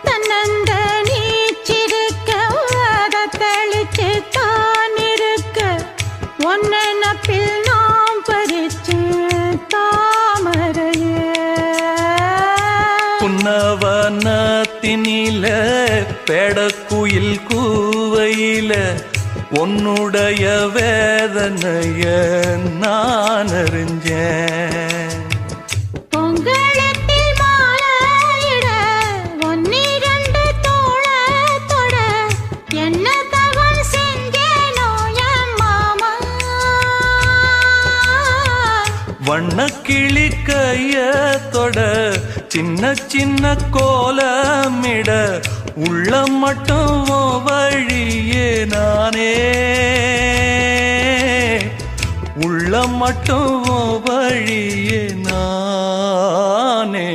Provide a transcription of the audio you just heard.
தன்னந்த நீச்சிருக்க அதை தெளிச்சு தான் இருக்க ஒன்ன நப்பில் நாம் பறிச்சு தாமரையே புன்னவனத்தினில பெடக்குயில் கூவையில உன்னுடைய வேதனைய நான் அறிஞ்சேன் பொங்கலத்தில் மாலையிட ஒன்னிரண்டு தோளத்தொட என்ன தவம் செஞ்சேனோ என் மாமா வண்ணக்கிளி கையத்தொட சின்ன சின்ன கோலமிட உள்ளம் மட்டும் வழியே நானே உள்ளம் மட்டும் வழியே நானே